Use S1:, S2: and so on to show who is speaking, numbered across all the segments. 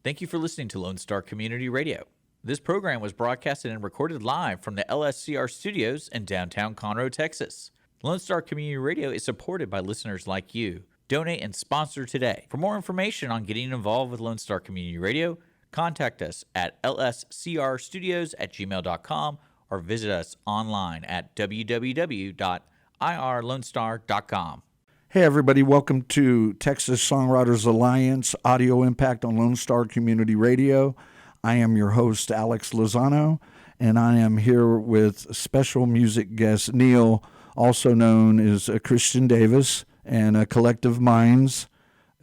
S1: Thank you for listening to Lone Star Community Radio. This program was broadcasted and recorded live from the LSCR studios in downtown Conroe, Texas. Lone Star Community Radio is supported by listeners like you. Donate and sponsor today. For more information on getting involved with Lone Star Community Radio, contact us at lscrstudios@gmail.com or visit us online at www.irlonestar.com.
S2: Hey everybody, welcome to Texas Songwriters Alliance Audio Impact on Lone Star Community Radio. I am your host, Alex Lozano, and I am here with special music guest Kneill, also known as Christian Davis, and Collective Minds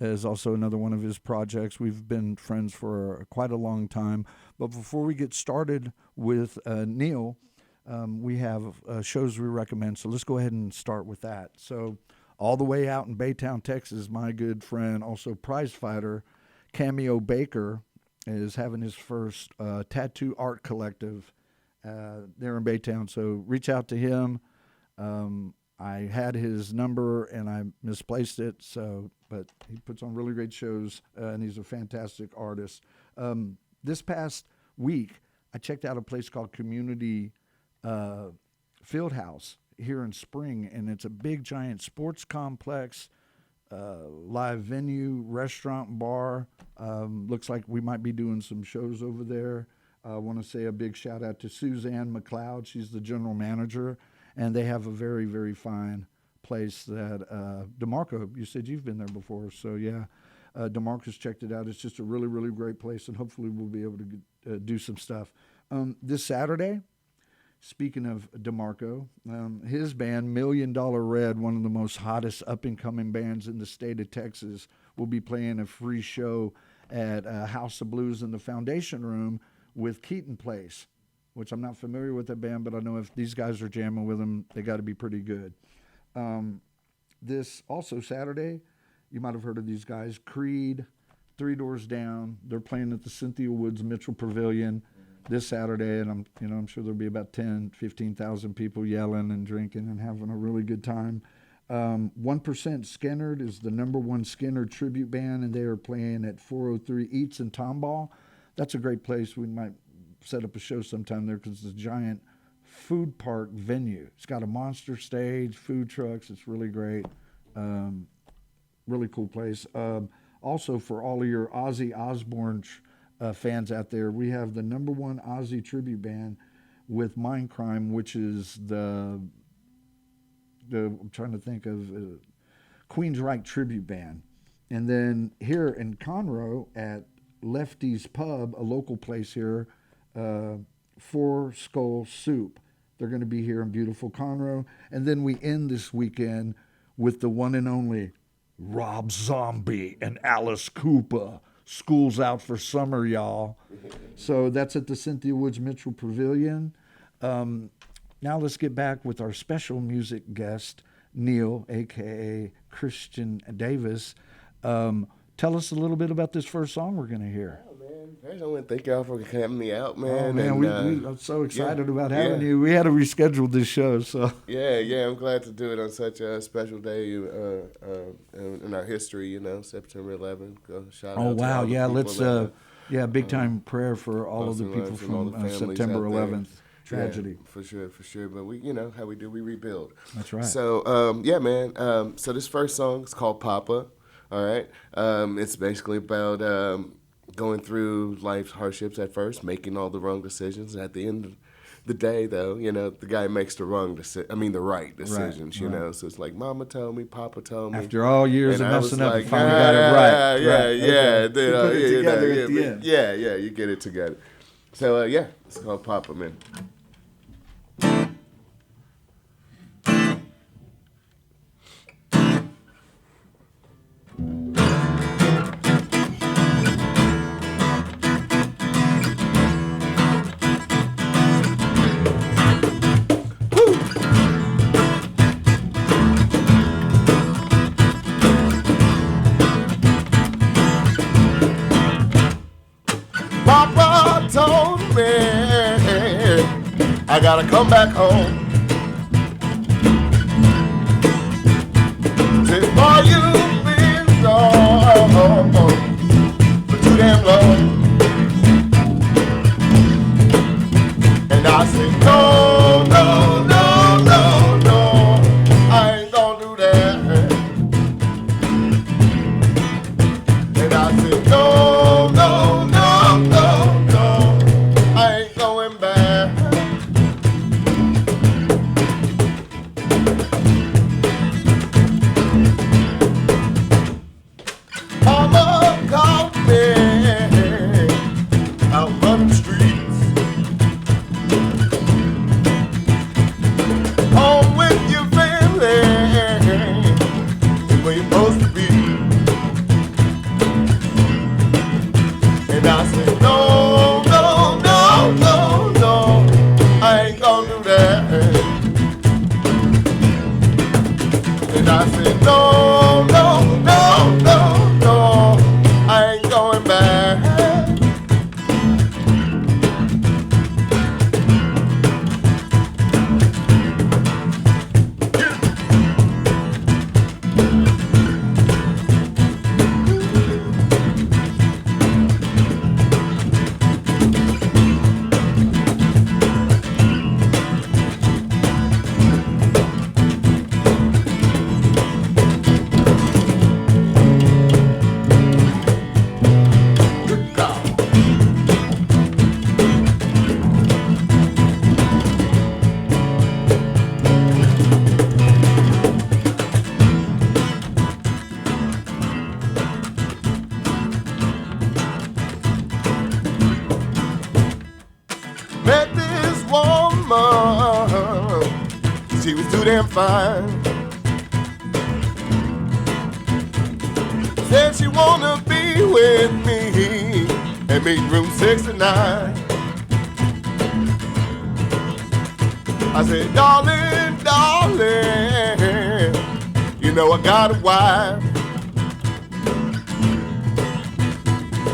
S2: is also another one of his projects. We've been friends for quite a long time. But before we get started with Kneill, we have shows we recommend, so let's go ahead and start with that. So all the way out in Baytown, Texas, my good friend, also prize fighter, Cameo Baker, is having his first tattoo art collective there in Baytown. So reach out to him. I had his number and I misplaced it, but he puts on really great shows, and he's a fantastic artist. This past week, I checked out a place called Community Fieldhouse here in Spring, and it's a big giant sports complex, live venue, restaurant, bar. Looks like we might be doing some shows over there. I want to say a big shout out to Suzanne McLeod. She's the general manager, and they have a very, very fine place that DeMarco, you said you've been there before, so yeah, DeMarco's checked it out. It's just a really, really great place, and hopefully we'll be able to do some stuff. This Saturday, speaking of DeMarco, his band, $1 Million Red, one of the most hottest up-and-coming bands in the state of Texas, will be playing a free show at House of Blues in the Foundation Room with Keaton Place, which I'm not familiar with that band, but I know if these guys are jamming with them, they got to be pretty good. This also Saturday, you might have heard of these guys, Creed, Three Doors Down. They're playing at the Cynthia Woods Mitchell Pavilion this Saturday, and I'm sure there'll be about 15,000 people yelling and drinking and having a really good time. 1% Skinnerd is the number one Skinnerd tribute band, and they are playing at 403 Eats in Tomball. That's a great place. We might set up a show sometime there because it's a giant food park venue. It's got a monster stage, food trucks. It's really great. Really cool place. Also, for all of your Ozzy Osbourne fans out there, we have the number one Ozzy tribute band with Mindcrime, which is the I'm trying to think of Queensryche tribute band. And then here in Conroe at Lefty's Pub, a local place here, Four Skull Soup. They're going to be here in beautiful Conroe. And then we end this weekend with the one and only Rob Zombie and Alice Cooper. School's out for summer, y'all. So that's at the Cynthia Woods Mitchell Pavilion. Now let's get back with our special music guest, Kneill, a.k.a. Christian Davis. Tell us a little bit about this first song we're going to hear.
S3: Oh, man. First, I want to thank y'all for having me out, man.
S2: Oh, man,
S3: and,
S2: I'm so excited about having you. We had to reschedule this show, so.
S3: Yeah, I'm glad to do it on such a special day in our history, September 11th. Shout out to all the people
S2: let's, big time prayer for all of the people from September 11th. Tragedy.
S3: Yeah, for sure. But we, how we do, we rebuild.
S2: That's right.
S3: So, man. So this first song is called Papa. All right. It's basically about going through life's hardships at first, making all the wrong decisions. And at the end of the day, though, the guy makes the right decisions, you know. So it's like, Mama told me, Papa told me.
S2: After all years of messing up,
S3: like,
S2: you finally got it right.
S3: Yeah.
S2: Put it together at the end.
S3: Yeah, you get it together. So, it's called Papa, man. Papa told me I gotta come back home. Said, boy, you've been gone for too damn long. And I said, no, no, no, no, no, I ain't gonna do that. And I said, no, no, no, no, no, I ain't going back. Met this woman, she was too damn fine. Said she wanna be with me at meeting room 69. I said, darling, darling, you know I got a wife.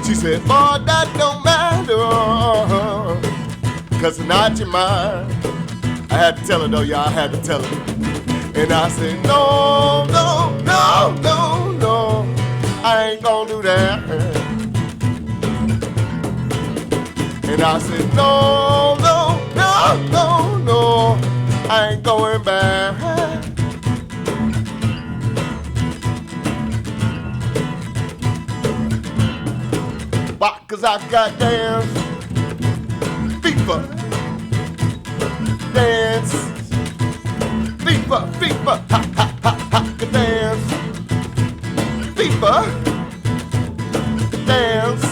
S3: She said, boy, that don't matter, 'cause tonight you're mine. I had to tell her though, y'all, I had to tell her. And I said, no, no, no, no, no, I ain't gonna do that. And I said, no, no, no, no, no, I ain't going back. Why? 'Cause I got dance, FIFA, dance, FIFA, FIFA, ha, ha, ha, ha, dance, FIFA, dance,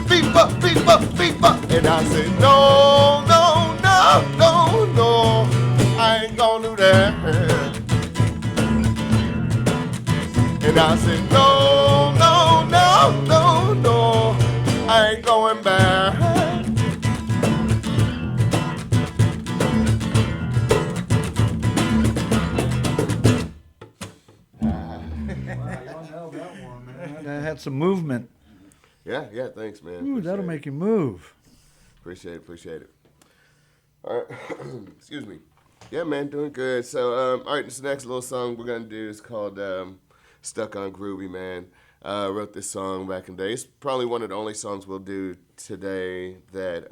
S3: FIFA, FIFA, FIFA. And I said, no, no, no, no, no, I ain't gonna do that. And I said, no, no, no, no, no, I ain't going back.
S2: That had some movement.
S3: Yeah, thanks, man.
S2: Ooh, that'll make you move.
S3: Appreciate it. All right, excuse me. Yeah, man, doing good. So, all right, this next little song we're gonna do is called "Stuck on Groovy," man. I wrote this song back in the day. It's probably one of the only songs we'll do today that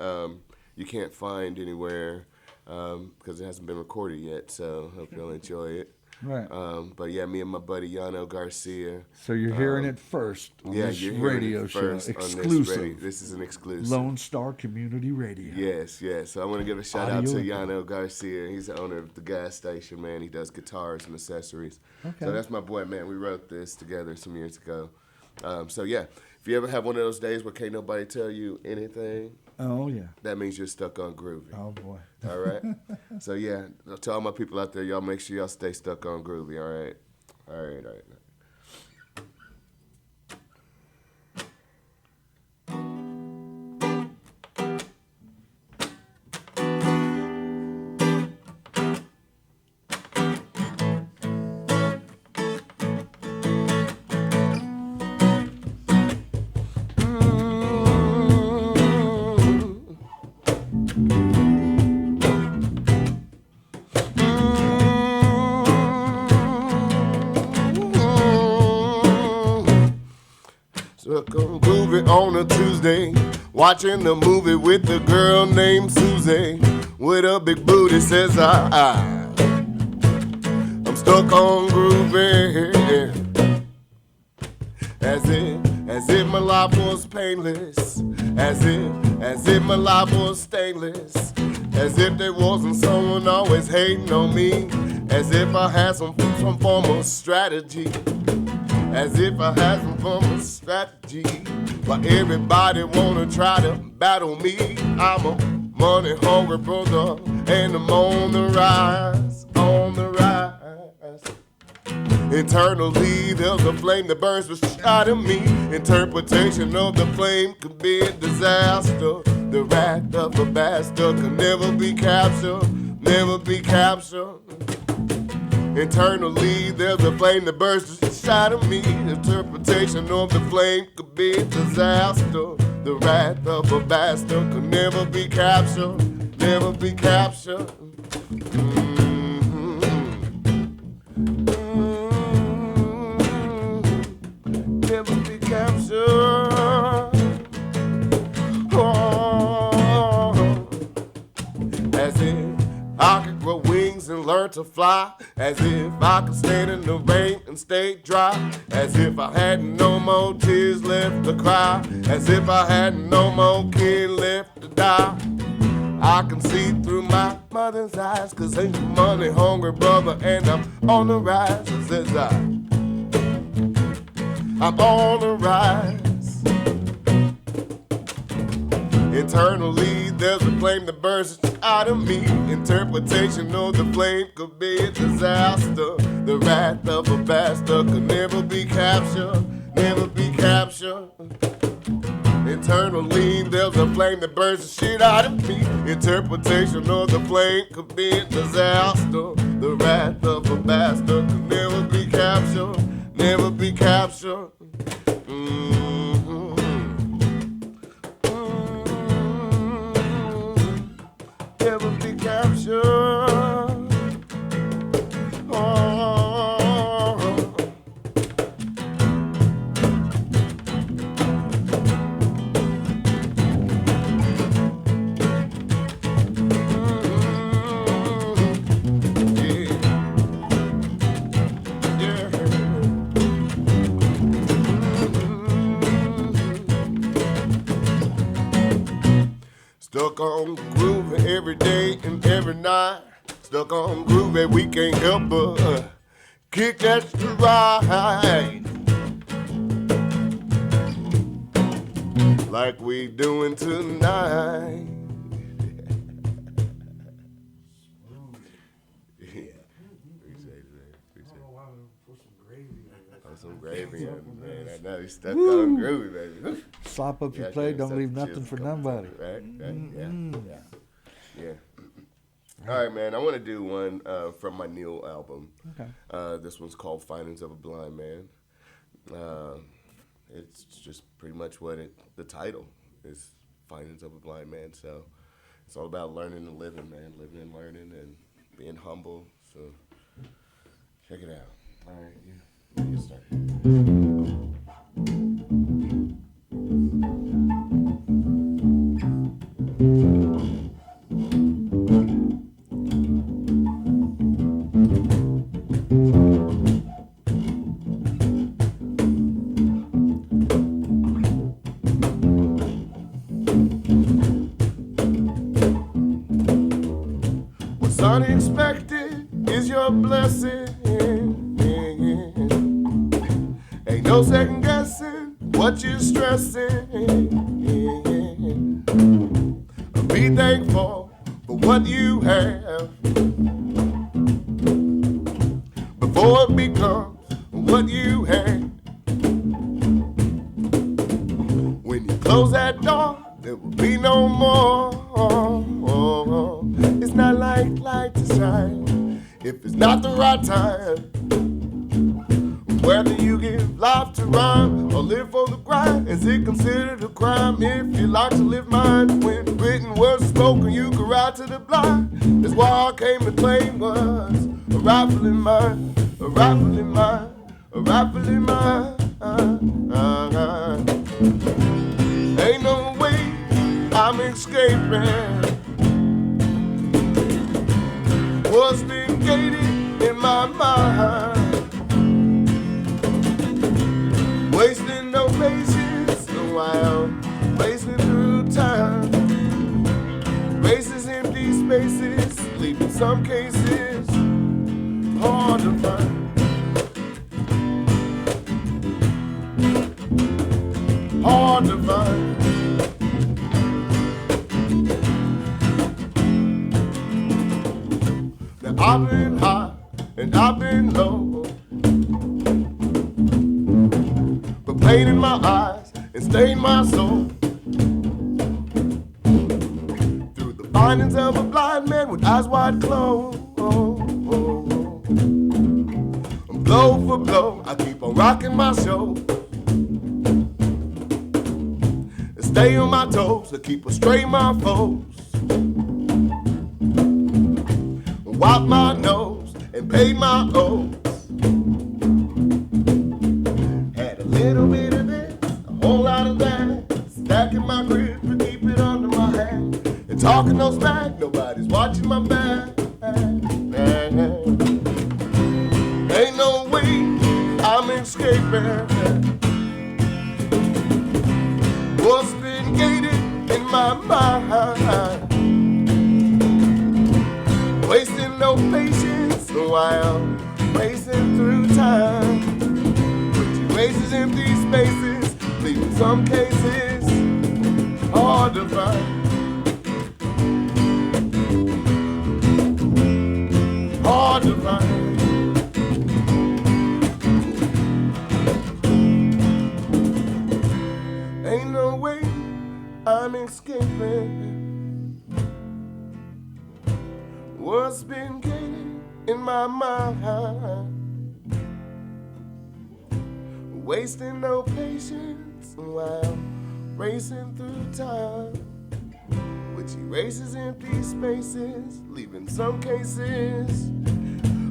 S3: you can't find anywhere because it hasn't been recorded yet. So, hope you'll enjoy it.
S2: Right.
S3: But yeah, me and my buddy Yano Garcia.
S2: So you're hearing it first on this
S3: you're hearing
S2: radio
S3: it
S2: show.
S3: first on
S2: Exclusive.
S3: This is an exclusive.
S2: Lone Star Community Radio.
S3: Yes. So I want to give a shout out to Yano Garcia. He's the owner of the gas station, man. He does guitars and accessories.
S2: Okay.
S3: So that's my boy, man. We wrote this together some years ago. So yeah, if you ever have one of those days where can't nobody tell you anything,
S2: Oh, yeah.
S3: that means you're stuck on groovy.
S2: Oh, boy.
S3: All right? So yeah, to all my people out there, y'all make sure y'all stay stuck on groovy, all right? All right. Stuck on groovy on a Tuesday, watching the movie with the girl named Susie, with a big booty says I'm stuck on groovy. As if my life was painless, as if my life was stainless, as if there wasn't someone always hating on me, as if I had some form of strategy. As if I had some form of strategy, but everybody wanna try to battle me. I'm a money hungry brother, and I'm on the rise, on the rise. Internally, there's a flame that burns beside of me. Interpretation of the flame could be a disaster. The wrath of a bastard could never be captured, never be captured. Internally, there's a flame that burns inside of me. Interpretation of the flame could be a disaster. The wrath of a bastard could never be captured, never be captured. Never be captured. Oh, as if I could grow wings and learn to fly. As if I could stand in the rain and stay dry. As if I had no more tears left to cry. As if I had no more kid left to die. I can see through my mother's eyes, 'cause ain't money hungry, brother, and I'm on the rise. Says I'm on the rise. Internally, there's a flame that burns out of me. Interpretation of the flame could be a disaster. The wrath of a bastard could never be captured, never be captured. Internally, there's a flame that burns the shit out of me. Interpretation of the flame could be a disaster. The wrath of a bastard could never be captured, never be captured. Never be captured. Stuck on grooving every day and every night. Stuck on grooving, we can't help but kick that stride. Like we doing tonight. Some gravy on it, man. I know he's stuck on groovy, baby.
S2: Slop up your plate, don't leave nothing for nobody.
S3: Right? Yeah. All right, man. I want to do one from my Kneill album.
S2: Okay.
S3: This one's called "Findings of a Blind Man." It's just pretty much what the title is, "Findings of a Blind Man." So it's all about learning and living, man. Living and learning and being humble. So check it out. All right, yeah. Get started. What's unexpected is your blessing. Ain't no second guessing what you're stressing. Be thankful for what you have before it becomes what you had. When you close that door, there will be no more. It's not like light to shine if it's not the right time. Whether you give life to rhyme or live for the grind, is it considered a crime if you like to live mine? When written words are spoken, you can ride to the blind. That's why I came to claim was a rifle in mine, a rifle in mine, a rifle in mine. Ain't no way I'm escaping what's been gated in my mind. Wasting no patience, no while racing through time. Races empty spaces, leaving some cases hard to find. Hard to find. Now I've been high and I've been low. my eyes and stain my soul. Through the findings of a blind man with eyes wide closed. Blow for blow, I keep on rocking my show. Stay on my toes to keep straight my foes. Wipe my nose and pay my oaths. Had a little bit of this, a whole lot of that. Stacking my grip to keep it under my hat. And talking no smack, nobody's watching my back. Ain't no way I'm escaping. What's been gated in my mind? Wasting no patience while racing through time. Put races in these spaces, leaving some cases hard to find. Hard to find. Ain't no way I'm escaping. What's been gated in my mind? Wasting no patience while racing through time. Which erases empty spaces, leaving some cases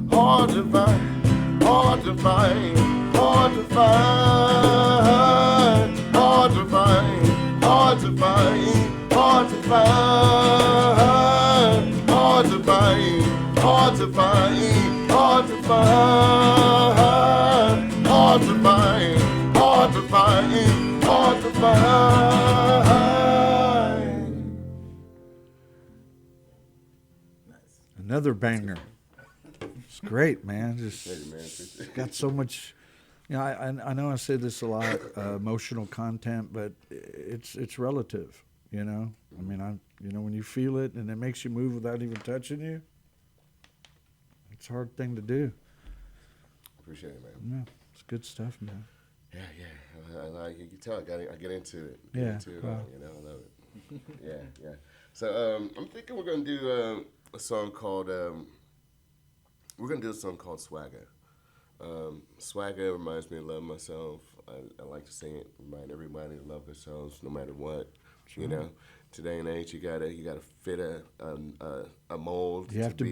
S3: hard to find, hard to find, hard to find, hard to find, hard to find, hard to find, hard to find, hard to find, hard to find, hard to find, hard to find, hard to find.
S2: Another banger. It's great, man. Just got so much. You know, I know I say this a lot, emotional content, but it's relative. You know, I mean, when you feel it and it makes you move without even touching you, it's a hard thing to do.
S3: Appreciate it, man.
S2: Yeah, it's good stuff, man.
S3: Yeah. You can tell I get into it. I love it. Yeah. So I'm thinking we're gonna do a song called Swagger. Swagger reminds me of love myself. I like to sing it, remind everybody to love themselves no matter what. Sure. You know, today and age you gotta fit a mold it's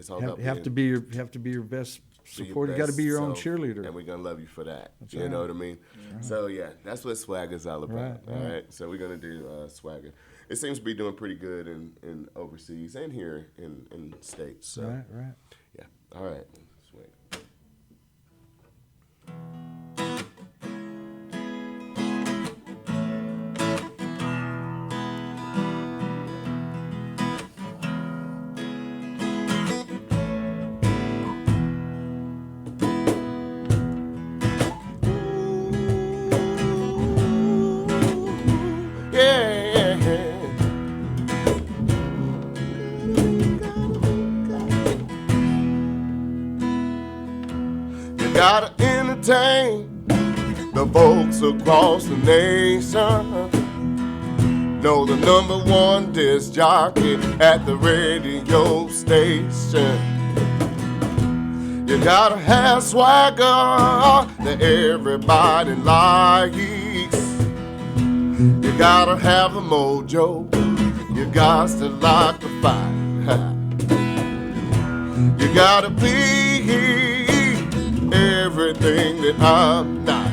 S3: all about
S2: you have to be your best supporter. You got to be your own cheerleader,
S3: and we're gonna love you for that.
S2: That's
S3: you
S2: right.
S3: know what I mean?
S2: Right.
S3: So yeah, that's what Swagger's all about.
S2: Right.
S3: All right. So we're gonna do Swagger. It seems to be doing pretty good in overseas and here in states. So
S2: right.
S3: Yeah. All right. Sweet. Gotta entertain the folks across the nation. Know the #1 disc jockey at the radio station. You gotta have swagger that everybody likes. You gotta have the mojo. You got to like the fight. You gotta be everything that I'm not.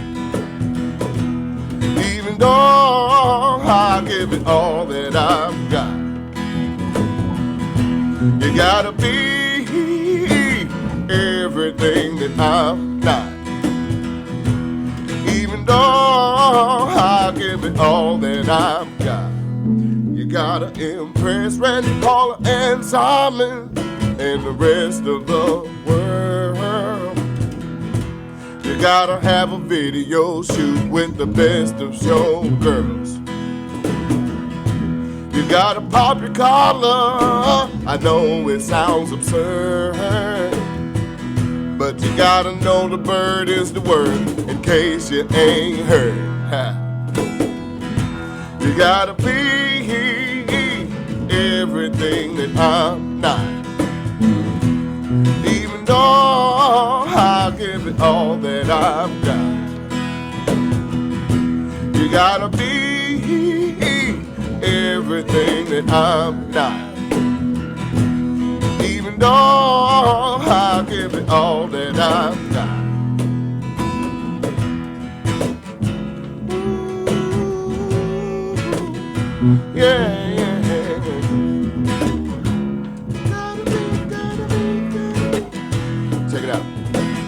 S3: Even though I give it all that I've got. You gotta be everything that I'm not. Even though I give it all that I've got. You gotta impress Randy, Paula, and Simon and the rest of the world. You gotta have a video shoot with the best of showgirls. You gotta pop your collar. I know it sounds absurd. But you gotta know the bird is the word, in case you ain't heard. Ha. You gotta be everything that I'm not. Even though I'll give it all that I've got. You gotta be everything that I'm not. Even though I'll give it all that I've got. Yeah, yeah, yeah. Check it out.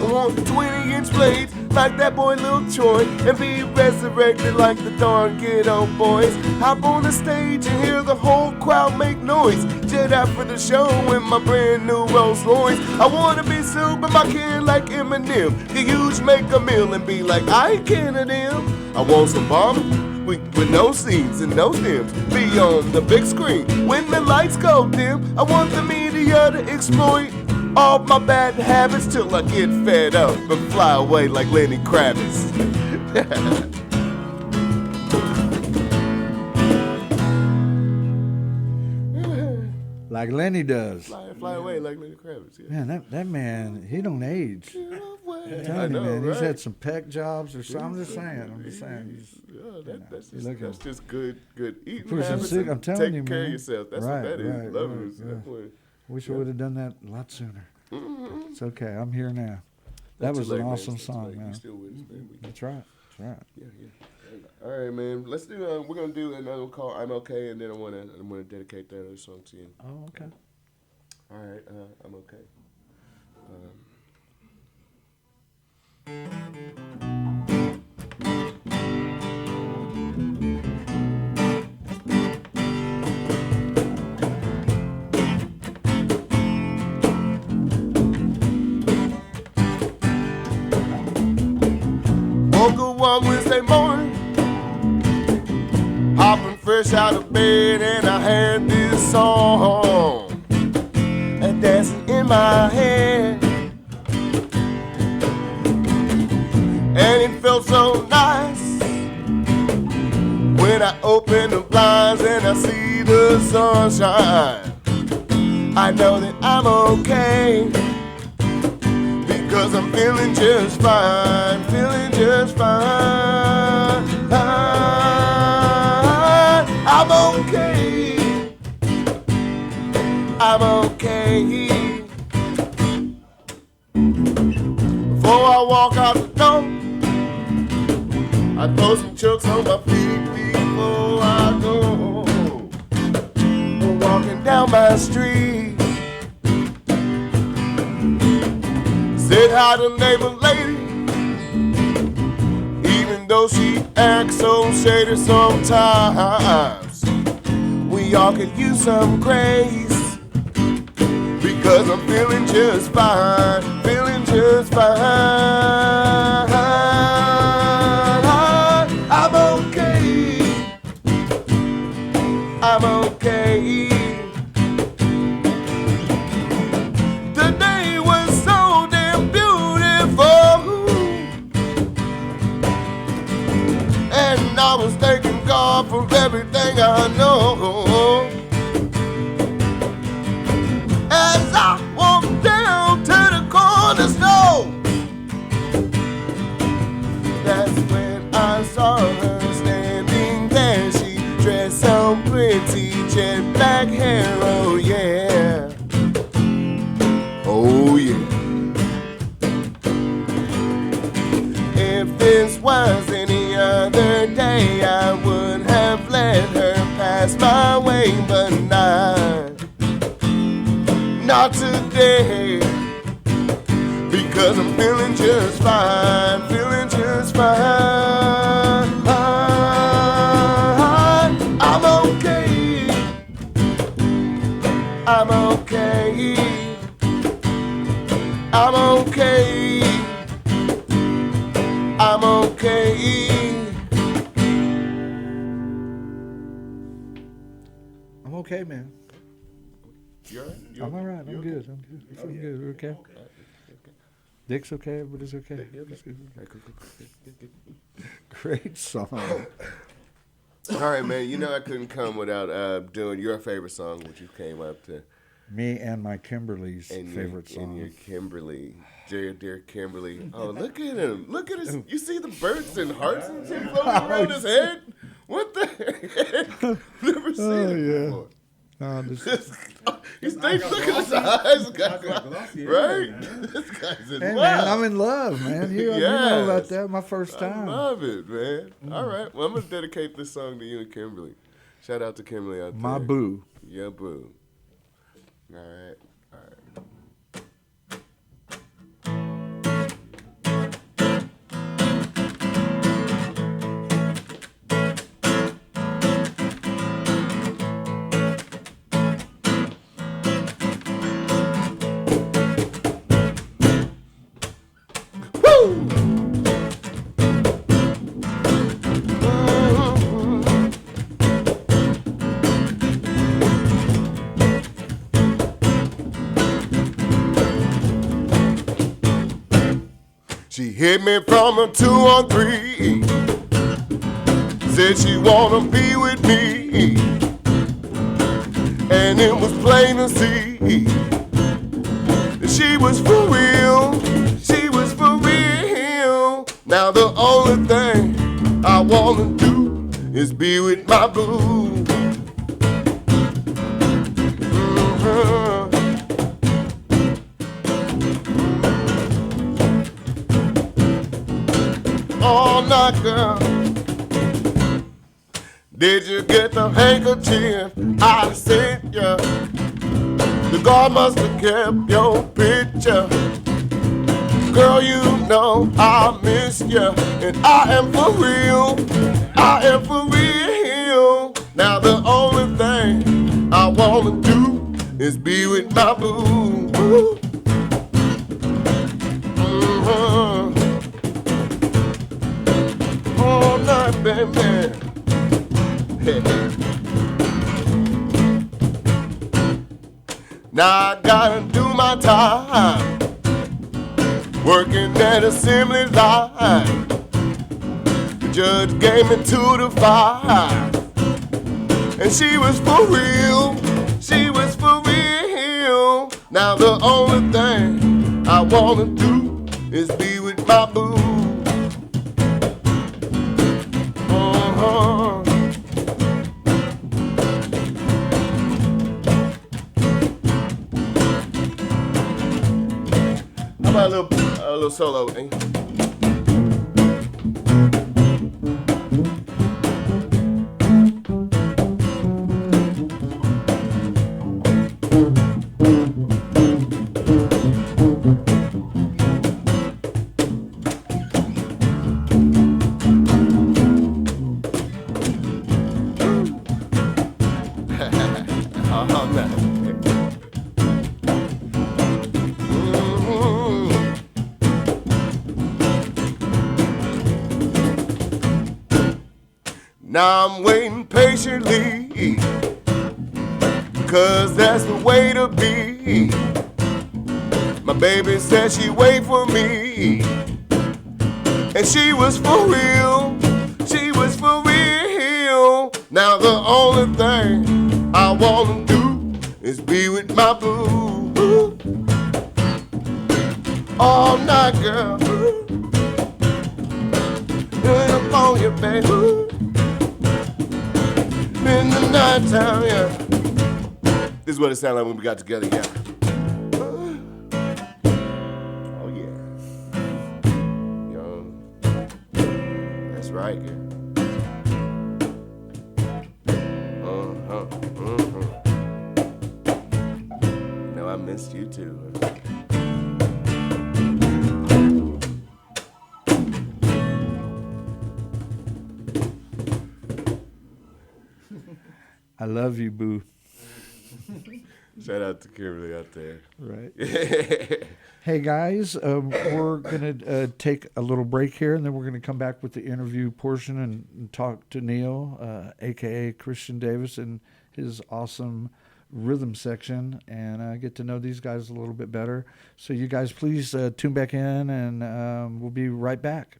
S3: I want 20-inch blades like that boy Lil Troy, and be resurrected like the darn ghetto boys. Hop on the stage and hear the whole crowd make noise. Jet out for the show in my brand new Rolls Royce. I wanna be sued by my kid like Eminem. Get huge, make a meal and be like I ain't kin of them. I want some bomb with no seeds and no stems. Be on the big screen when the lights go dim. I want the media to exploit all my bad habits till I get fed up and fly away like Lenny Kravitz.
S2: Like Lenny does.
S3: Fly away like Lenny Kravitz. Yeah.
S2: Man, that man, he don't age. I'm telling you, man, he's had some peck jobs or something. I'm just saying.
S3: That's just good eating
S2: Pushing
S3: habits
S2: sick,
S3: and
S2: I'm telling
S3: taking
S2: you,
S3: care of
S2: man.
S3: yourself. That's
S2: Right,
S3: what that is.
S2: right,
S3: Lovers.
S2: right,
S3: That boy.
S2: Wish I would have done that a lot sooner.
S3: Mm-hmm.
S2: It's okay. I'm here now. That
S3: Not too
S2: was an
S3: late, man.
S2: awesome
S3: It's not too
S2: song,
S3: late.
S2: man.
S3: You still with us, man.
S2: That's right. That's right.
S3: Yeah. All right, man. Let's do. We're gonna do another one called "I'm Okay," and then I'm gonna dedicate that other song to you.
S2: Oh, okay.
S3: All right. I'm okay. Woke up one Wednesday morning, hopping fresh out of bed, and I had this song and dancing in my head, and it felt so nice when I open the blinds and I see the sunshine. I know that I'm okay, because I'm feeling just fine, feeling just fine. I'm okay, I'm okay. Before I walk out the door, I throw some chucks on my feet before I go. Walking down my street, said hi to neighbor lady, even though she acts so shady sometimes. We all could use some grace, because I'm feeling just fine, feeling just fine. I'm okay, I'm okay. The day was so damn beautiful, and I was thanking God for everything I know. As I walked down to the corner store, that's when I saw her standing there. She dressed so pretty, jet black hair, oh yeah. Oh yeah. If this was any other day, I would have let her pass my way, but not today, because I'm feeling just fine, feeling just fine. I'm okay, I'm okay, I'm okay, I'm okay.
S2: I'm okay, man.
S3: You all right?
S2: I'm all right. I'm good. I'm good. I'm good. We're okay. Dick's okay? Everybody's okay? Great song.
S3: All right, man. You know I couldn't come without doing your favorite song, which you came up to.
S2: Me and my Kimberly's favorite song.
S3: And your Kimberly. Dear Kimberly. Oh, look at him. Look at his. You see the birds and hearts and shit floating around his head? What the heck? Never seen it before. He's looking at his eyes. Right? This guy's in love.
S2: Man, I'm in love, man. You know about that. My first time.
S3: I love it, man. All right. Well, I'm going to dedicate this song to you and Kimberly. Shout out to Kimberly out there.
S2: My boo.
S3: Yeah, boo. All right. She hit me from a 2-on-3. Said she wanna be with me, and it was plain to see that she was for real. She was for real. Now the only thing I wanna do is be with my boo. All night, girl. Did you get the handkerchief I sent you? The guard must have kept your picture. Girl, you know I miss you, and I am for real. I am for real. Now the only thing I wanna do is be with my boo. All night, baby. Now I gotta do my time, working at assembly line. The judge gave me 2 to 5, and she was for real. She was for real. Now the only thing I wanna do is be with my boo. How about a little solo, eh? Now I'm waiting patiently, 'cause that's the way to be. My baby said she'd wait for me, and she was for real. She was for real. Now the only thing I wanna do is be with my boo. All night, girl. Doing up on you, baby. In the nighttime, yeah. This is what it sounded like when we got together, yeah. Oh, yeah. Yo. That's right, girl. No, I missed you too.
S2: I love you, boo.
S3: Shout out to Kimberly out there.
S2: Right. Hey, guys, we're going to take a little break here, and then we're going to come back with the interview portion and talk to Kneill, a.k.a. Christian Davis, and his awesome rhythm section and get to know these guys a little bit better. So you guys please tune back in, and we'll be right back.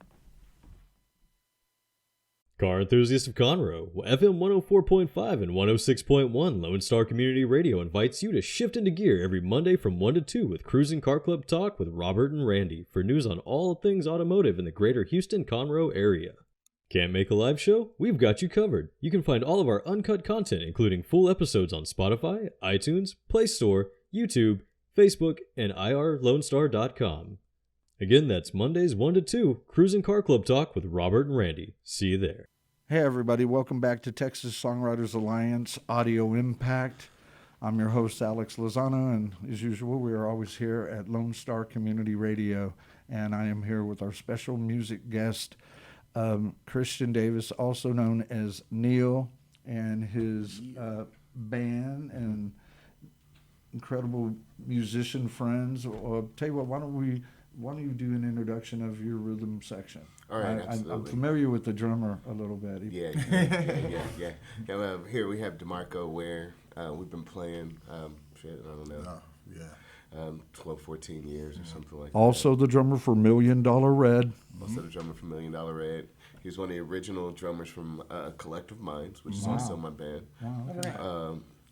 S4: Car enthusiasts of Conroe, FM 104.5 and 106.1 Lone Star Community Radio invites you to shift into gear every Monday from 1 to 2 with Cruising Car Club Talk with Robert and Randy for news on all things automotive in the greater Houston-Conroe area. Can't make a live show? We've got you covered. You can find all of our uncut content, including full episodes on Spotify, iTunes, Play Store, YouTube, Facebook, and irlonestar.com. Again, that's Mondays 1 to 2, Cruising Car Club Talk with Robert and Randy. See you there.
S2: Hey, everybody. Welcome back to Texas Songwriters Alliance Audio Impact. I'm your host, Alex Lozano, and as usual, we are always here at Lone Star Community Radio, and I am here with our special music guest, Christian Davis, also known as Kneill, and his band and incredible musician friends. Tell you what, why don't you do an introduction of your rhythm section?
S3: All right, absolutely.
S2: I'm familiar with the drummer a little bit.
S3: Yeah. Here we have DeMarco Ware. We've been playing, I don't know. 12, 14 years or something like that.
S2: Also the drummer for $1 Million Red.
S3: Also the drummer for $1 Million Red. He was one of the original drummers from Collective Minds, which is also my band.
S2: Wow. Okay.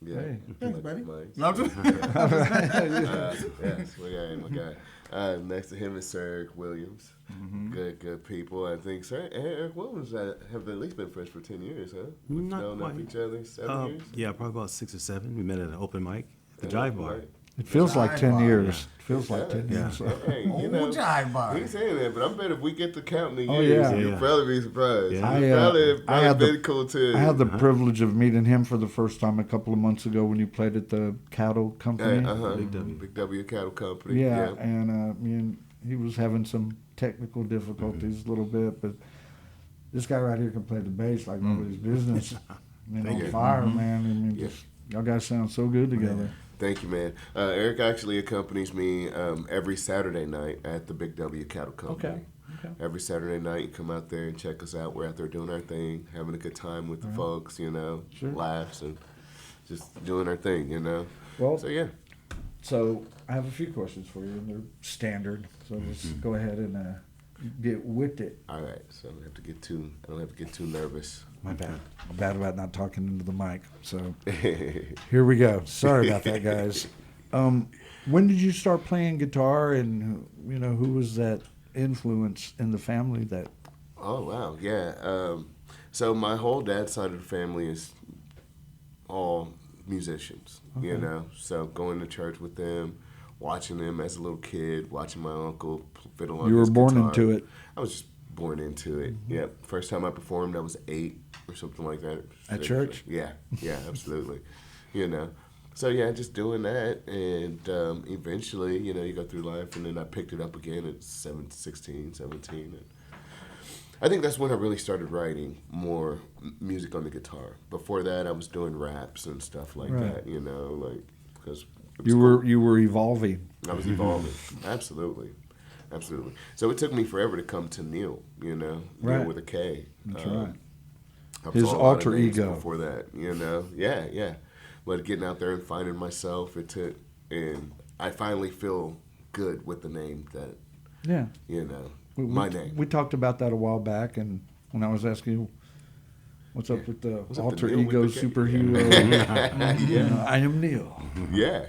S3: Yeah.
S2: Hey.
S3: Thanks, buddy. Yes, my guy. Next to him is Sir Eric Williams. Mm-hmm. Good people. I think Sir Eric Williams have at least been friends for 10 years, huh? We've known of each other 7 years?
S5: Yeah, probably about 6 or 7. We met at an open mic at the Jive Bar.
S2: It feels like 10 years. It feels like 10 years.
S3: Hey,
S6: Jive Bar.
S3: He's saying that, but I bet if we get to counting the
S2: Oh,
S3: years,
S2: yeah.
S3: you'll probably be surprised.
S5: Yeah.
S3: I had been cool too.
S2: I had the privilege of meeting him for the first time a couple of months ago when you played at the Cattle Company.
S3: Big W Cattle Company.
S2: Yeah, and he was having some technical difficulties a little bit, but this guy right here can play the bass like nobody's business. On fire, man. Y'all guys sound so good together.
S3: Thank you, man. Eric actually accompanies me every Saturday night at the Big W Cattle Company. Okay. Every Saturday night, you come out there and check us out. We're out there doing our thing, having a good time with the folks,
S2: Sure.
S3: laughs and just doing our thing,
S2: Well,
S3: So, yeah.
S2: So I have a few questions for you, and they're standard. So let's go ahead and get with it.
S3: All right. So I don't have to get too nervous.
S2: My bad. I'm bad about not talking into the mic. So here we go. Sorry about that, guys. When did you start playing guitar, and who was that influence in the family that?
S3: Oh wow, yeah. So my whole dad's side of the family is all musicians.
S2: Okay.
S3: So going to church with them, watching them as a little kid, watching my uncle fiddle on
S2: You were
S3: his
S2: born
S3: guitar.
S2: into it.
S3: I was just born into it.
S2: Mm-hmm.
S3: Yeah. First time I performed, I was 8 or something like that.
S2: At church?
S3: Yeah, absolutely. So yeah, just doing that, and eventually, you go through life, and then I picked it up again at 16, 17. And I think that's when I really started writing more music on the guitar. Before that, I was doing raps and stuff like that, because
S2: You were evolving.
S3: I was evolving. Absolutely. So it took me forever to come to Kneill,
S2: Right.
S3: with a K.
S2: That's right.
S3: I was
S2: His
S3: on a lot of
S2: alter
S3: names
S2: ego.
S3: before that, yeah. But getting out there and finding myself, and I finally feel good with the name that,
S2: Yeah.
S3: my name.
S2: We talked about that a while back, and when I was asking you, what's up with the
S3: What's up
S2: alter
S3: with Kneill
S2: ego
S3: with the K?
S2: superhero? I am Kneill.
S3: Yeah.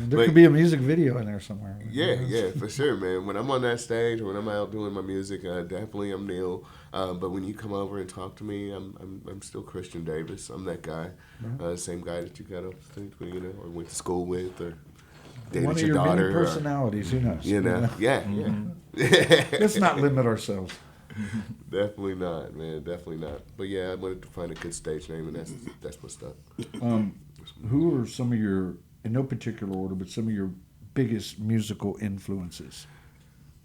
S2: There could be a music video in there somewhere.
S3: Yeah, for sure, man. When I'm on that stage or when I'm out doing my music, definitely I'm Kneill. But when you come over and talk to me, I'm still Christian Davis. I'm that guy, same guy that you got up or went to school with, or dated
S2: One of
S3: your
S2: your
S3: daughter.
S2: many personalities, who knows?
S3: Yeah.
S2: Let's not limit ourselves.
S3: Definitely not, man. Definitely not. But yeah, I wanted to find a good stage name, and that's what's up.
S2: Who are some of your, in no particular order, but some of your biggest musical influences?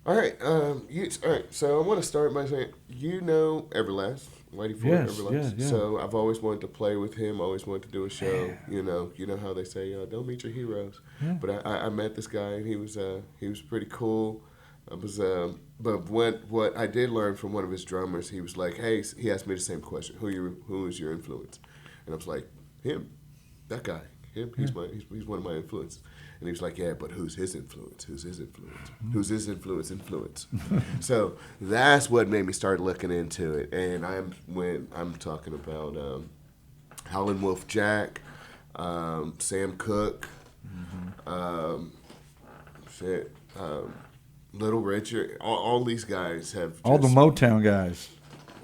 S3: All right. All right. So I want to start by saying, Everlast, Whitey Ford,
S2: Yes,
S3: Everlast.
S2: yeah.
S3: So I've always wanted to play with him. Always wanted to do a show. You know how they say, don't meet your heroes.
S2: Yeah.
S3: But I met this guy, and he was pretty cool. But what I did learn from one of his drummers, he was like, hey, he asked me the same question: who is your influence? And I was like, him. that guy, him, he's one of my influences. And he was like, yeah, but who's his influence? Who's his influence? Who's his influence? So that's what made me start looking into it. And I'm talking about Howlin' Wolf Jack, Sam Cooke, Little Richard. All these guys have
S2: all the Motown guys.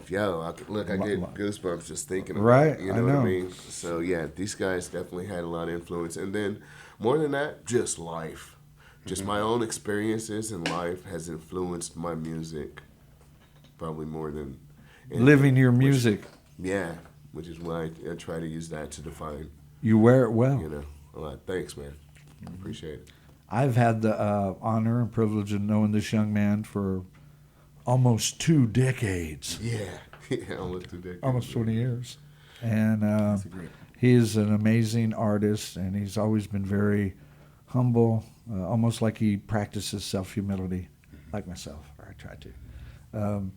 S3: Yo, I get goosebumps just thinking about
S2: Right,
S3: it. You know what I mean? So, yeah, these guys definitely had a lot of influence. And then, more than that, just life. Just my own experiences in life has influenced my music probably more than anything.
S2: Living your music.
S3: Which is why I try to use that to define.
S2: You wear it well.
S3: You know, a lot. Thanks, man. Appreciate it.
S2: I've had the honor and privilege of knowing this young man for almost 2 decades.
S3: Yeah, almost 2 decades.
S2: Almost 20 years. And he is an amazing artist, and he's always been very humble, almost like he practices self-humility, like myself, or I try to.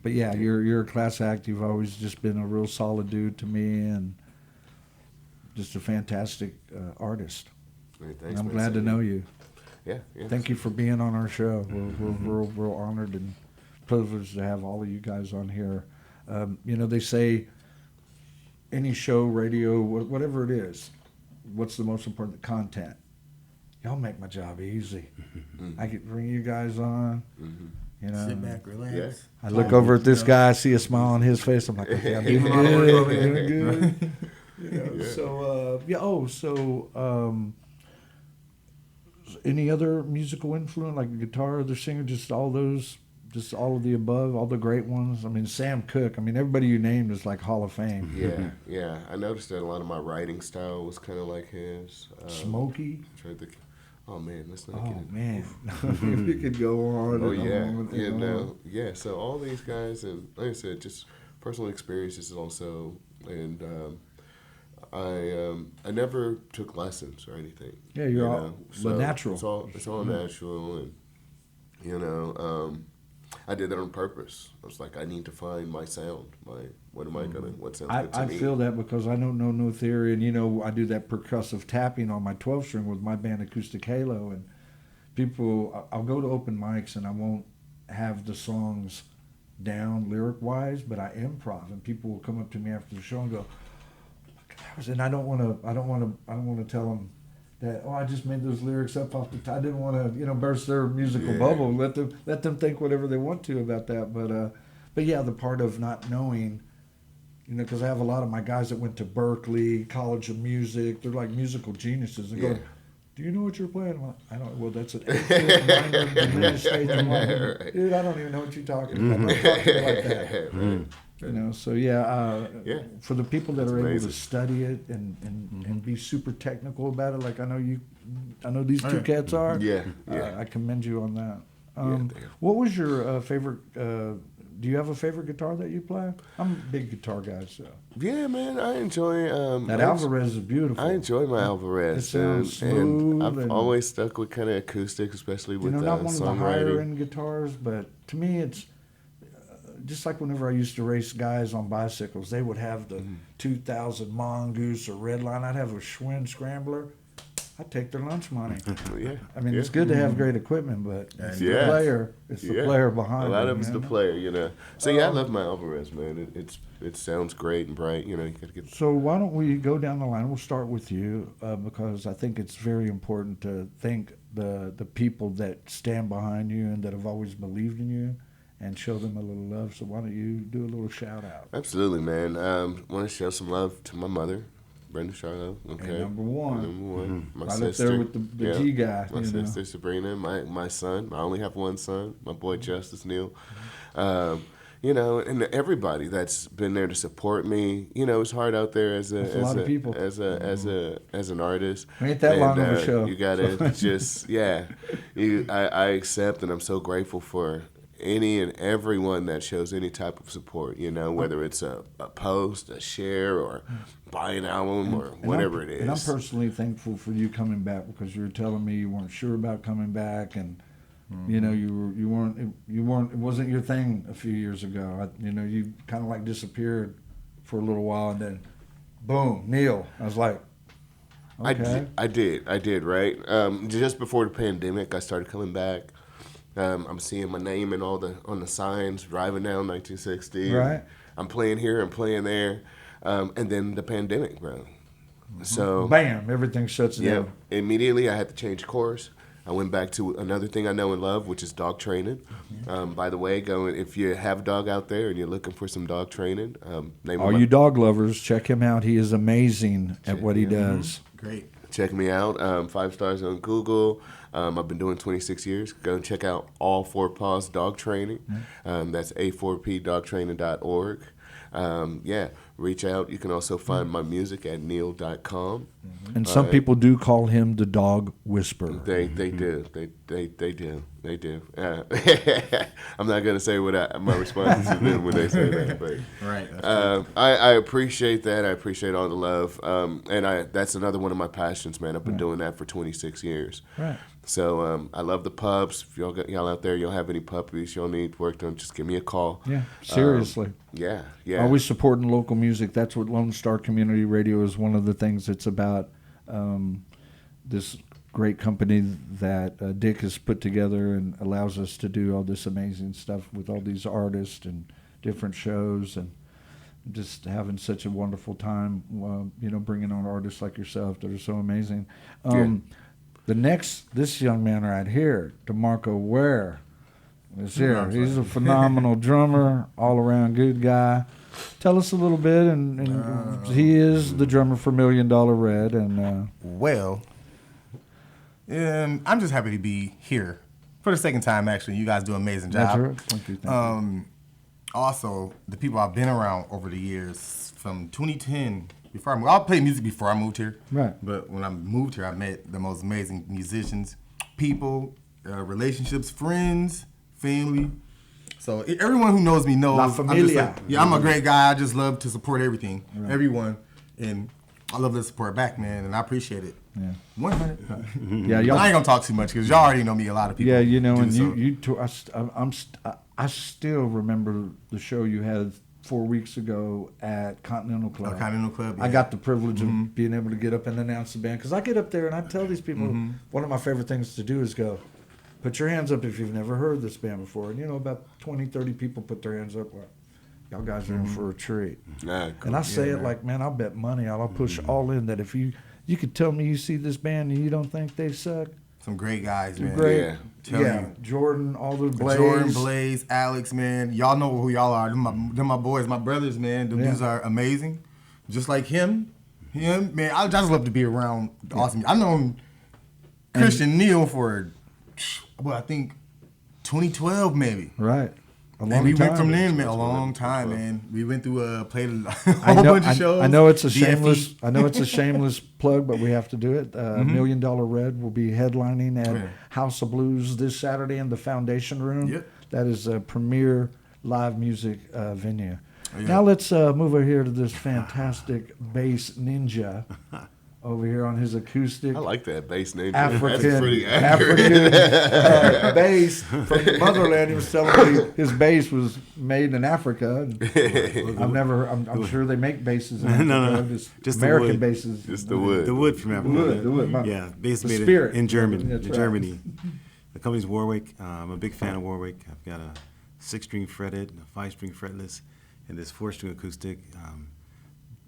S2: But yeah, you're a class act. You've always just been a real solid dude to me, and just a fantastic artist.
S3: Hey, thanks,
S2: and I'm
S3: man.
S2: glad to know you.
S3: Yeah.
S2: Thank you for being on our show. We're real honored and privileged to have all of you guys on here. You know, they say any show, radio, whatever it is, what's the most important? Content. Y'all make my job easy. I could bring you guys on. You know,
S6: sit back, relax.
S3: Yeah.
S2: I look over at this guy, I see a smile on his face. I'm like, okay, I'm doing good. I'm doing good. You know, so any other musical influence, like guitar, other singer, just all of the above, all the great ones? I mean, Sam Cooke, I mean, everybody you named is like Hall of Fame.
S3: Yeah. I noticed that a lot of my writing style was kind of like his.
S2: Smokey.
S3: Oh man, let's not
S2: Oh
S3: get it.
S2: man, we could go on.
S3: Oh
S2: and
S3: yeah,
S2: on and on.
S3: yeah. So all these guys, and like I said, just personal experiences also, and I never took lessons or anything.
S2: Yeah, you're all natural.
S3: It's all natural, and you know, I did that on purpose. I was like, I need to find my sound. What sounds good to me?
S2: I feel that because I don't know no theory, and you know, I do that percussive tapping on my 12-string with my band Acoustic Halo, and I'll go to open mics and I won't have the songs down lyric wise, but I improv, and people will come up to me after the show and go, and I don't want to tell them that, oh, I just made those lyrics up off the top. I didn't want to, you know, burst their musical bubble. Let them think whatever they want to about that. But yeah, the part of not knowing, you know, because I have a lot of my guys that went to Berkeley, College of Music. They're like musical geniuses. And go, do you know what you're playing? Well, I don't. Well, that's an eighth minor diminished eighth minor.
S3: Right.
S2: Dude, I don't even know what you're talking about. I'm not talking like that. You know, so for the people that are able to study it and be super technical about it, like I know these two cats are. I commend you on that. What was your favorite? Do you have a favorite guitar that you play? I'm a big guitar guy, so.
S3: Yeah, man, I enjoy
S2: that Alvarez is beautiful.
S3: I enjoy my Alvarez.
S2: It sounds smooth,
S3: and I've always stuck with kind of acoustic, especially with
S2: not one of the higher
S3: songwriting.
S2: end guitars, but to me it's just like whenever I used to race guys on bicycles, they would have the 2000 Mongoose or Redline. I'd have a Schwinn Scrambler. I'd take their lunch money. I mean, it's good to have great equipment, but it's the player. It's the player behind it.
S3: A lot of it's the player, you know. So I love my Alvarez, man. It sounds great and bright, you know. You gotta get.
S2: So why don't we go down the line? We'll start with you because I think it's very important to thank the people that stand behind you and that have always believed in you, and show them a little love. So why don't you do a little shout out?
S3: Absolutely, man. Want to show some love to my mother, Brenda Charlo. Okay.
S2: And number one.
S3: My
S2: right
S3: sister.
S2: up there with the G guy.
S3: My sister Sabrina. My son. I only have one son. My boy Justice Kneill. You know, and everybody that's been there to support me. You know, it's hard out there as an artist.
S2: Ain't that long of a show.
S3: You gotta just I accept, and I'm so grateful for any and everyone that shows any type of support, you know, whether it's a post, a share, or buy an album, or whatever it is.
S2: And I'm personally thankful for you coming back, because you were telling me you weren't sure about coming back, and you know, you weren't. It wasn't your thing a few years ago. You know, you kind of like disappeared for a little while, and then boom, Kneill. I was like, Okay.
S3: I did, right? Just before the pandemic, I started coming back. I'm seeing my name and on the signs, driving down 1960.
S2: Right.
S3: I'm playing here, I'm playing there. And then the pandemic, bro. So,
S2: Bam, everything shuts
S3: yeah,
S2: down.
S3: immediately I had to change course. I went back to another thing I know and love, which is dog training. By the way, if you have a dog out there and you're looking for some dog training,
S2: All you dog lovers, check him out. He is amazing at what he does.
S5: Great.
S3: check me out. 5 stars on Google. I've been doing 26 years. Go and check out All Four Paws Dog Training. That's a4pdogtraining.org. Yeah, reach out. You can also find my music at kneill.com.
S2: And some people do call him the dog whisperer.
S3: They do. They do. I'm not gonna say what my response is to them when they say that, but
S5: Right.
S3: I appreciate that. I appreciate all the love. And that's another one of my passions, man. I've been doing that for 26 years.
S2: Right.
S3: So I love the pups. If y'all out there, y'all have any puppies y'all need worked on, just give me a call.
S2: Yeah, seriously.
S3: Yeah.
S2: Always supporting local music. That's what Lone Star Community Radio is. One of the things it's about. This great company that Dick has put together and allows us to do all this amazing stuff with all these artists and different shows, and just having such a wonderful time, bringing on artists like yourself that are so amazing. This young man right here, DeMarco Ware, is here. He's a phenomenal drummer, all-around good guy. Tell us a little bit, and he is the drummer for $1 Million Red, and
S6: I'm just happy to be here for the second time. Actually, you guys do an amazing job.
S2: that's right. Thank you.
S6: Also, the people I've been around over the years, from 2010, before I moved, I played music before I moved here.
S2: Right.
S6: But when I moved here, I met the most amazing musicians, people, relationships, friends, family. So everyone who knows me knows.
S2: La familia.
S6: I'm a great guy. I just love to support everything, everyone, and I love to support back, man, and I appreciate it.
S2: Yeah.
S6: 100.
S2: Yeah,
S6: But I ain't gonna talk too much because y'all already know me. A lot of people.
S2: Yeah, and
S6: do,
S2: I still remember the show you had 4 weeks ago at Continental Club.
S6: Continental Club.
S2: I
S6: yeah.
S2: got the privilege of being able to get up and announce the band, because I get up there and I tell these people one of my favorite things to do is go, put your hands up if you've never heard this band before. And about 20, 30 people put their hands up. Well, y'all guys are in for a treat.
S3: Nah, cool.
S2: And I say it like, man, I'll bet money, I'll push all in that if you could tell me you see this band and you don't think they suck.
S6: Some great guys, man.
S2: Great.
S6: Tell you.
S2: Jordan, all the Blaze.
S6: Jordan, Blaze, Alex, man. Y'all know who y'all are. Them my boys, my brothers, man. Them dudes are amazing. Just like him, man. I just love to be around awesome. I've known Christian Kneill for, I think 2012 maybe.
S2: Right.
S6: And we went from then, man, a long time, man. We went through, played a whole bunch of shows.
S2: I know it's a
S6: DFE.
S2: shameless plug, but we have to do it. $1 Million Red will be headlining at House of Blues this Saturday in the Foundation Room.
S6: Yep.
S2: That is a premier live music venue.
S6: Yeah.
S2: Now let's move over here to this fantastic bass ninja over here on his acoustic.
S3: I like that bass name.
S2: African
S3: That's pretty accurate.
S2: bass from the motherland. He was telling me his bass was made in Africa. I'm sure they make basses in Africa.
S5: No.
S2: Just
S5: the
S2: American
S5: wood.
S2: basses.
S3: Just the wood.
S5: The wood from Africa.
S2: The wood.
S5: Yeah, bass
S2: The
S5: made
S2: spirit.
S5: in Germany.
S2: That's
S5: In
S2: right.
S5: Germany. The company's Warwick. I'm a big fan of Warwick. I've got a 6-string fretted, a 5-string fretless, and this 4-string acoustic.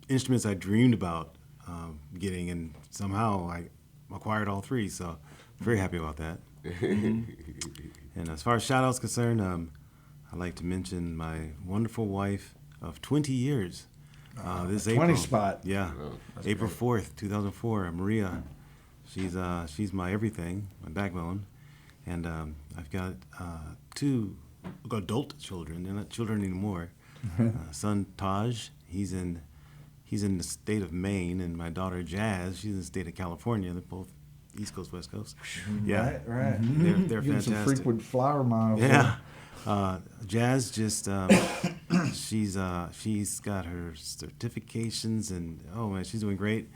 S5: Instruments I dreamed about getting, and somehow I acquired all 3, so very happy about that. And as far as shout outs concerned, I'd like to mention my wonderful wife of 20 years. This
S2: 20
S5: April.
S2: spot.
S5: Yeah, April 4th, 2004, Maria. She's my everything, my backbone. And I've got 2 adult children. They're not children anymore. Son Taj, he's in the state of Maine, and my daughter Jazz, she's in the state of California. They're both East Coast, West Coast. Yeah,
S2: Right.
S5: they're
S2: Getting some
S5: fantastic.
S2: frequent flower miles.
S5: Yeah, Jazz just she's got her certifications, and oh man, she's doing great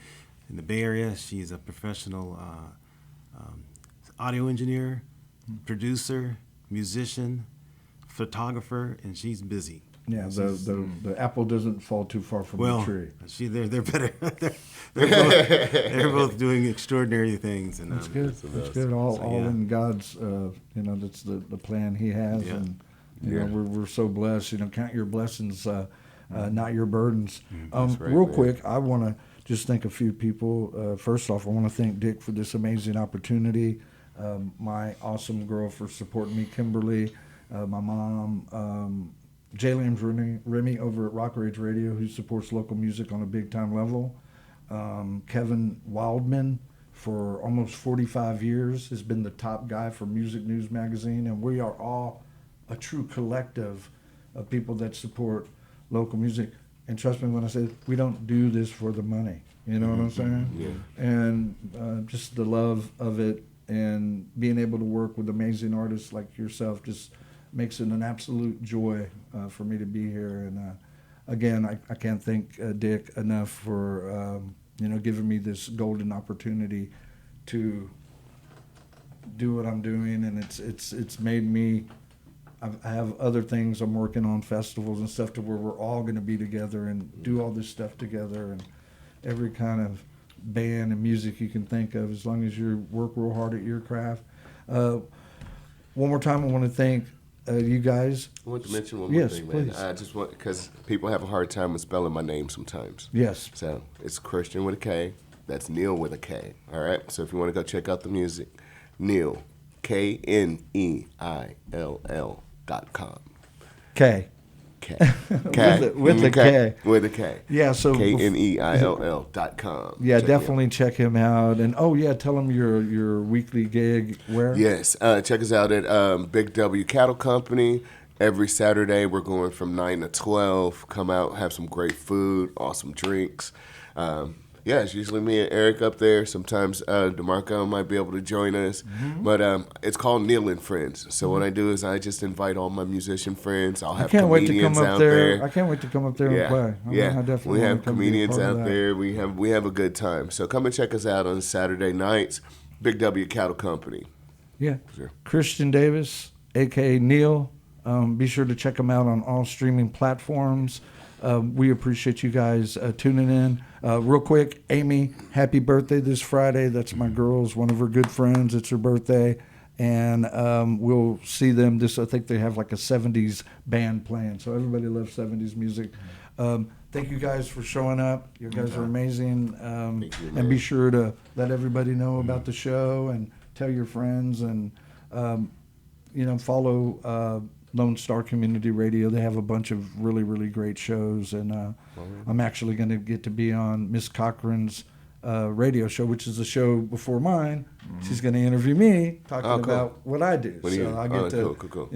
S5: in the Bay Area. She's a professional audio engineer, producer, musician, photographer, and she's busy.
S2: Yeah, the apple doesn't fall too far from the tree.
S5: They're better. they're both doing extraordinary things, and
S2: That's good. That's good. All in God's. That's the plan He has, and we're so blessed. Count your blessings, not your burdens. Real quick, I want to just thank a few people. First off, I want to thank Dick for this amazing opportunity. My awesome girl for supporting me, Kimberly. My mom. Jalen's Remy over at Rock Rage Radio, who supports local music on a big time level. Kevin Wildman, for almost 45 years, has been the top guy for Music News Magazine, and we are all a true collective of people that support local music. And trust me when I say we don't do this for the money. You know what I'm saying? Yeah. And just the love of it and being able to work with amazing artists like yourself just makes it an absolute joy for me to be here. And again, I can't thank Dick enough for giving me this golden opportunity to do what I'm doing. And it's made me. I have other things I'm working on, festivals and stuff, to where we're all going to be together and do all this stuff together, and every kind of band and music you can think of, as long as you work real hard at your craft. One more time, I want to thank you guys.
S3: I want to mention one more thing, man.
S2: Please.
S3: I just want, because people have a hard time with spelling my name sometimes.
S2: Yes.
S3: So it's Christian with a K. That's Kneill with a K. All right. So if you want to go check out the music, Kneill, KNEILL.com.
S2: K.
S3: K.
S2: With a K.
S3: With a K.
S2: Yeah, so
S3: KNEILL.com.
S2: Yeah, definitely check him out. And tell him your weekly gig where?
S3: Yes, check us out at Big W Cattle Company. Every Saturday we're going from 9 to 12. Come out, have some great food, awesome drinks. It's usually me and Eric up there. Sometimes DeMarco might be able to join us. Mm-hmm. But it's called Kneill and Friends. So what I do is I just invite all my musician friends. I'll have comedians out there.
S2: I can't wait to come up there and play. I definitely
S3: we have comedians out there. We have a good time. So come and check us out on Saturday nights. Big W Cattle Company.
S2: Yeah. Sure. Christian Davis, a.k.a. Kneill. Be sure to check him out on all streaming platforms. We appreciate you guys tuning in. Real quick, Amy, happy birthday this Friday. That's my girl's, one of her good friends. It's her birthday. And we'll see them. I think they have like a 70s band playing. So everybody loves 70s music. Thank you guys for showing up. You guys are amazing. And be sure to let everybody know about the show and tell your friends and, follow Lone Star Community Radio. They have a bunch of really, really great shows, and I'm actually going to get to be on Miss Cochran's radio show, which is a show before mine. Mm-hmm. She's going to interview me talking about what I do. I get to,
S3: cool.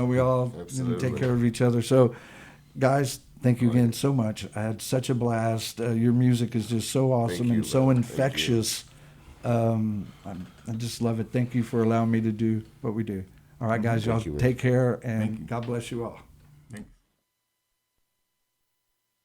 S2: We all take care of each other. So, guys, thank you again so much. I had such a blast. Your music is just so awesome and so infectious. I just love it. Thank you for allowing me to do what we do. All right, guys, y'all take care, and God bless you all.